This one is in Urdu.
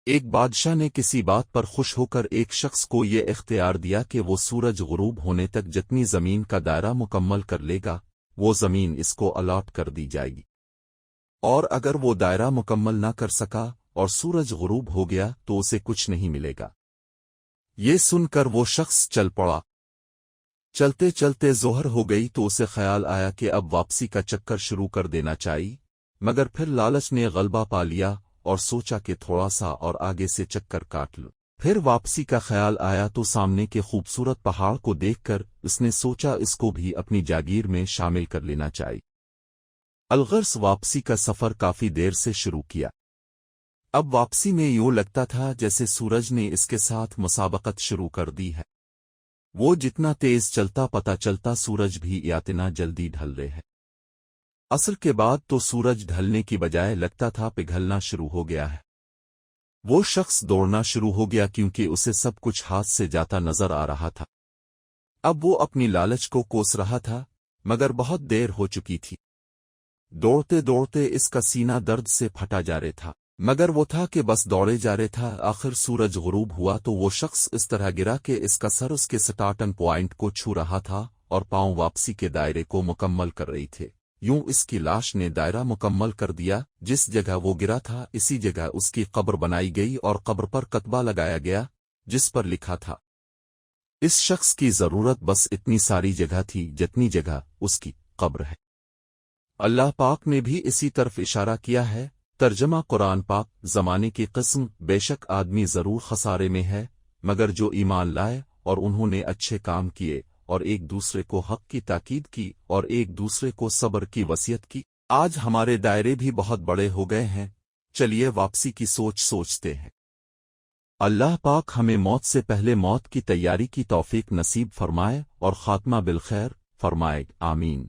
ایک بادشاہ نے کسی بات پر خوش ہو کر ایک شخص کو یہ اختیار دیا کہ وہ سورج غروب ہونے تک جتنی زمین کا دائرہ مکمل کر لے گا وہ زمین اس کو الاٹ کر دی جائے گی، اور اگر وہ دائرہ مکمل نہ کر سکا اور سورج غروب ہو گیا تو اسے کچھ نہیں ملے گا۔ یہ سن کر وہ شخص چل پڑا۔ چلتے چلتے ظہر ہو گئی تو اسے خیال آیا کہ اب واپسی کا چکر شروع کر دینا چاہیے، مگر پھر لالچ نے غلبہ پا لیا اور سوچا کہ تھوڑا سا اور آگے سے چکر کاٹ لوں۔ پھر واپسی کا خیال آیا تو سامنے کے خوبصورت پہاڑ کو دیکھ کر اس نے سوچا اس کو بھی اپنی جاگیر میں شامل کر لینا چاہیے۔ الغرض واپسی کا سفر کافی دیر سے شروع کیا۔ اب واپسی میں یوں لگتا تھا جیسے سورج نے اس کے ساتھ مسابقت شروع کر دی ہے۔ وہ جتنا تیز چلتا پتہ چلتا سورج بھی اتنا جلدی ڈھل رہے ہے۔ عصر کے بعد تو سورج ڈھلنے کی بجائے لگتا تھا پگھلنا شروع ہو گیا ہے۔ وہ شخص دوڑنا شروع ہو گیا کیونکہ اسے سب کچھ ہاتھ سے جاتا نظر آ رہا تھا۔ اب وہ اپنی لالچ کو کوس رہا تھا، مگر بہت دیر ہو چکی تھی۔ دوڑتے دوڑتے اس کا سینہ درد سے پھٹا جا رہا تھا، مگر وہ تھا کہ بس دوڑے جا رہے تھا۔ آخر سورج غروب ہوا تو وہ شخص اس طرح گرا کہ اس کا سر اس کے سٹارٹنگ پوائنٹ کو چھو رہا تھا اور پاؤں واپسی کے دائرے کو مکمل کر رہی تھے۔ یوں اس کی لاش نے دائرہ مکمل کر دیا۔ جس جگہ وہ گرا تھا اسی جگہ اس کی قبر بنائی گئی اور قبر پر کتبہ لگایا گیا جس پر لکھا تھا، اس شخص کی ضرورت بس اتنی ساری جگہ تھی جتنی جگہ اس کی قبر ہے۔ اللہ پاک نے بھی اسی طرف اشارہ کیا ہے۔ ترجمہ قرآن پاک۔ زمانے کی قسم، بے شک آدمی ضرور خسارے میں ہے مگر جو ایمان لائے اور انہوں نے اچھے کام کیے اور ایک دوسرے کو حق کی تاکید کی اور ایک دوسرے کو صبر کی وصیت کی۔ آج ہمارے دائرے بھی بہت بڑے ہو گئے ہیں، چلیے واپسی کی سوچتے ہیں۔ اللہ پاک ہمیں موت سے پہلے موت کی تیاری کی توفیق نصیب فرمائے اور خاتمہ بالخیر فرمائے، آمین۔